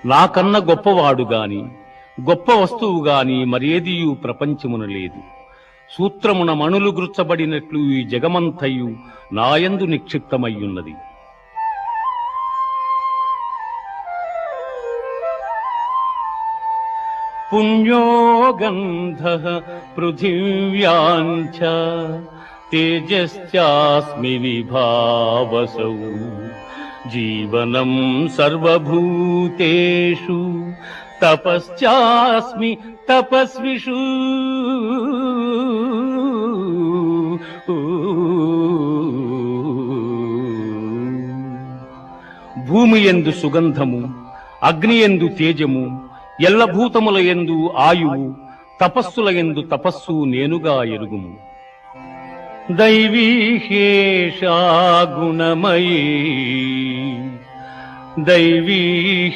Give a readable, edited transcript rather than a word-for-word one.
నాకన్న గొప్పవాడు గాని గొప్ప వస్తువు గాని మరేదియు ప్రపంచమున లేదు. సూత్రమున మణులు గుర్చబడినట్లు ఈ జగమంతయు నాయందు నిక్షిప్తమయ్యున్నది. పుణ్యో గంధః పృథివ్యాంచ తేజశ్చాస్మి విభావసౌ జీవనం సర్వభూతేషు తపశ్చాస్మి తపస్విషు. భూమి యందు సుగంధము, అగ్ని యందు తేజము, ఎల్లభూతముల యందు ఆయువు, తపస్సుల యందు తపస్సు నేనుగా ఎరుగుము. దైవీహేషా గుణమయీ దైవీ